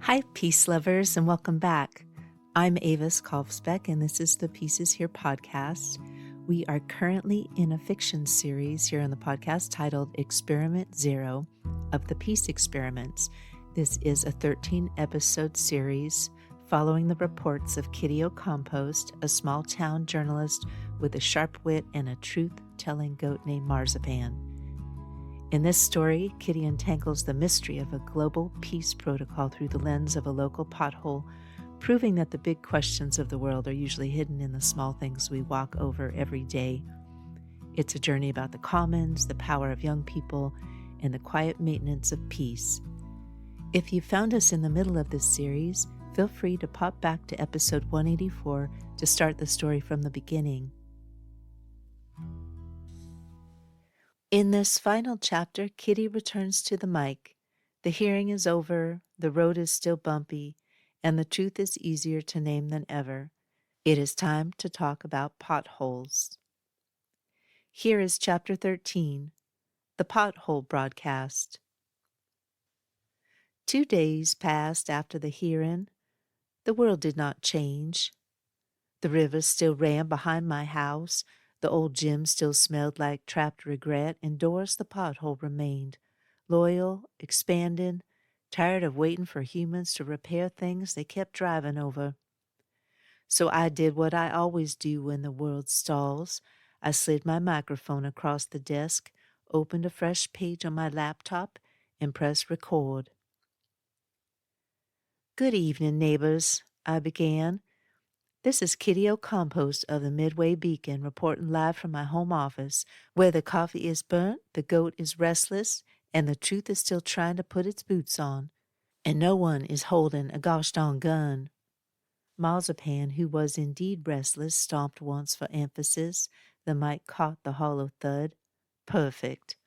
Hi, peace lovers, and welcome back. I'm Avis Kalfsbeck, and this is the Pieces Here podcast. We are currently in a fiction series here on the podcast titled Experiment Zero of the Peace Experiments. This is a 13-episode series following the reports of Kitty O'Compost, a small-town journalist with a sharp wit and a truth-telling goat named Marzipan. In this story, Kitty untangles the mystery of a global peace protocol through the lens of a local pothole, proving that the big questions of the world are usually hidden in the small things we walk over every day. It's a journey about the commons, the power of young people, and the quiet maintenance of peace. If you found us in the middle of this series, feel free to pop back to episode 184 to start the story from the beginning. In this final chapter, Kitty returns to the mic. The hearing is over, the road is still bumpy, and the truth is easier to name than ever. It is time to talk about potholes. Here is Chapter 13, The Pothole Broadcast. 2 days passed after the hearing. The world did not change. The river still ran behind my house. The old gym still smelled like trapped regret, and Doris the Pothole remained, loyal, expanding, tired of waiting for humans to repair things they kept driving over. So I did what I always do when the world stalls. I slid my microphone across the desk, opened a fresh page on my laptop, and pressed record. "Good evening, neighbors," I began. "This is Kitty O'Compost of the Midway Beacon reporting live from my home office, where the coffee is burnt, the goat is restless, and the truth is still trying to put its boots on. And no one is holding a gosh darn gun." Marzipan, who was indeed restless, stomped once for emphasis. The mic caught the hollow thud. Perfect.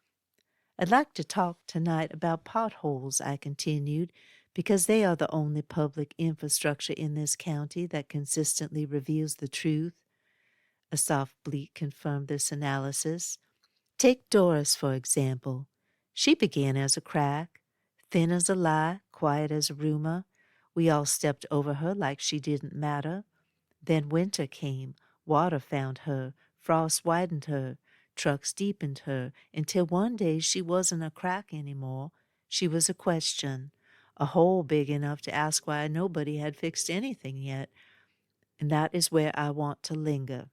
"I'd like to talk tonight about potholes," I continued, "because they are the only public infrastructure in this county that consistently reveals the truth." A soft bleat confirmed this analysis. Take Doris, for example. She began as a crack, thin as a lie, quiet as a rumor. We all stepped over her like she didn't matter. Then winter came, water found her, frost widened her, trucks deepened her, until one day she wasn't a crack anymore. She was a question, a hole big enough to ask why nobody had fixed anything yet. And that is where I want to linger.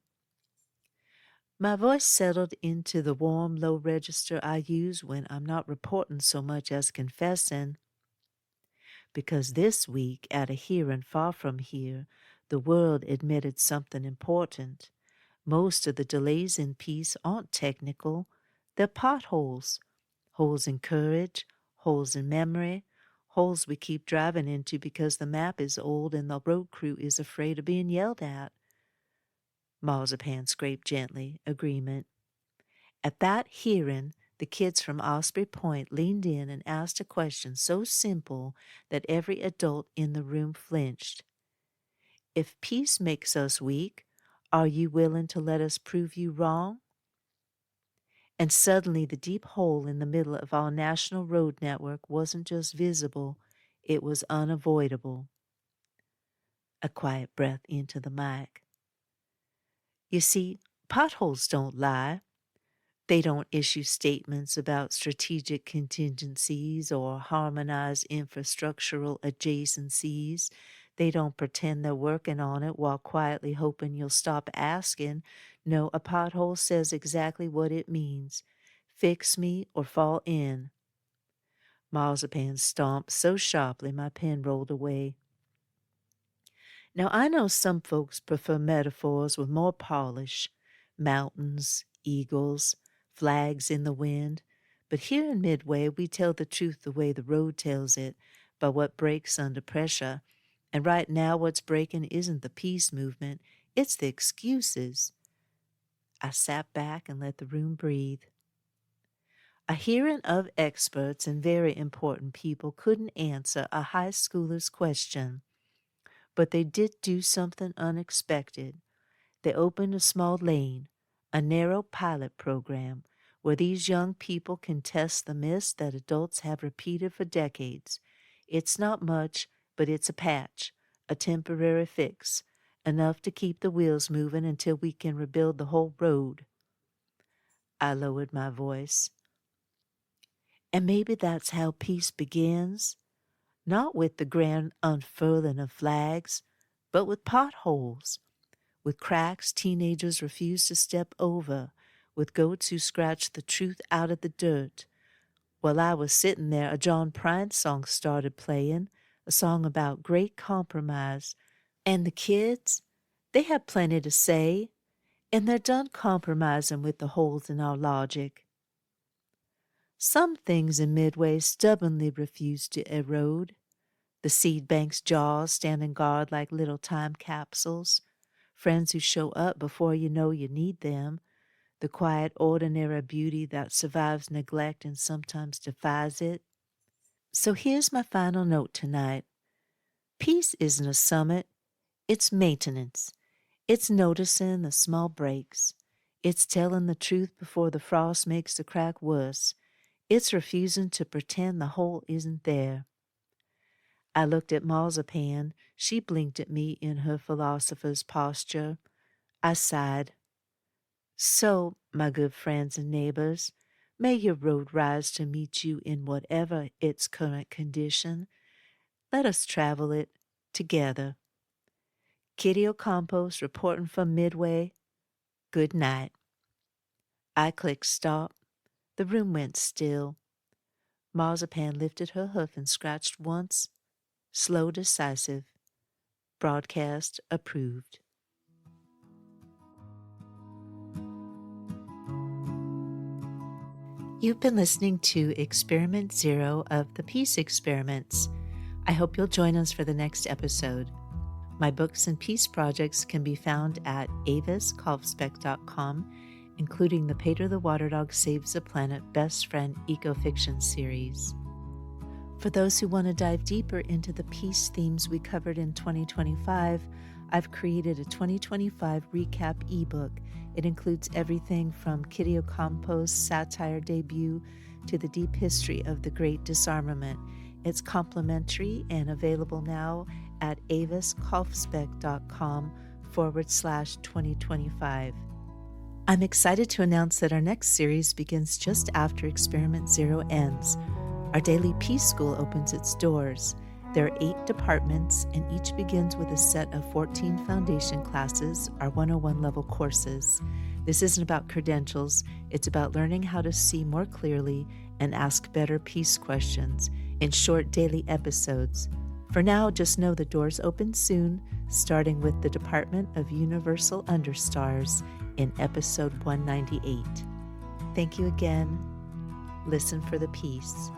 My voice settled into the warm, low register I use when I'm not reporting so much as confessing. Because this week, at a hearing far from here, the world admitted something important. Most of the delays in peace aren't technical. They're potholes. Holes in courage, holes in memory, holes we keep driving into because the map is old and the road crew is afraid of being yelled at. Marzipan scraped gently, agreement. At that hearing, the kids from Osprey Point leaned in and asked a question so simple that every adult in the room flinched. "If peace makes us weak, are you willing to let us prove you wrong?" And suddenly the deep hole in the middle of our national road network wasn't just visible, it was unavoidable. A quiet breath into the mic. You see, potholes don't lie. They don't issue statements about strategic contingencies or harmonized infrastructural adjacencies. They don't pretend they're working on it while quietly hoping you'll stop asking. No, a pothole says exactly what it means. Fix me or fall in. Marzipan stomped so sharply my pen rolled away. Now, I know some folks prefer metaphors with more polish. Mountains, eagles, flags in the wind. But here in Midway, we tell the truth the way the road tells it, by what breaks under pressure. And right now what's breaking isn't the peace movement, it's the excuses. I sat back and let the room breathe. A hearing of experts and very important people couldn't answer a high schooler's question. But they did do something unexpected. They opened a small lane, a narrow pilot program, where these young people can test the myths that adults have repeated for decades. It's not much, but it's a patch, a temporary fix, enough to keep the wheels moving until we can rebuild the whole road. I lowered my voice. And maybe that's how peace begins, not with the grand unfurling of flags, but with potholes, with cracks teenagers refuse to step over, with goats who scratch the truth out of the dirt. While I was sitting there, a John Prine song started playing, a song about great compromise. And the kids, they have plenty to say, and they're done compromising with the holes in our logic. Some things in Midway stubbornly refuse to erode. The seed bank's jaws standing guard like little time capsules, friends who show up before you know you need them, the quiet, ordinary beauty that survives neglect and sometimes defies it. So here's my final note tonight. Peace isn't a summit, it's maintenance. It's noticing the small breaks. It's telling the truth before the frost makes the crack worse. It's refusing to pretend the hole isn't there. I looked at Marzipan. She blinked at me in her philosopher's posture. I sighed. So, my good friends and neighbors, may your road rise to meet you in whatever its current condition. Let us travel it together. Kitty O'Compost reporting from Midway. Good night. I clicked stop. The room went still. Marzipan lifted her hoof and scratched once. Slow, decisive. Broadcast approved. You've been listening to Experiment Zero of the Peace Experiments. I hope you'll join us for the next episode. My books and peace projects can be found at aviskaufsbeck.com, including the Peter the Water Dog Saves the Planet Best Friend Eco-Fiction series. For those who want to dive deeper into the peace themes we covered in 2025, I've created a 2025 recap ebook. It includes everything from Kitty O'Compost's satire debut to the deep history of the Great Disarmament. It's complimentary and available now at aviskaufsbeck.com/2025. I'm excited to announce that our next series begins just after Experiment Zero ends. Our daily Peace School opens its doors. There are 8 departments, and each begins with a set of 14 foundation classes, our 101 level courses. This isn't about credentials, it's about learning how to see more clearly and ask better peace questions in short daily episodes. For now, just know the doors open soon, starting with the Department of Universal Understars in episode 198. Thank you again. Listen for the peace.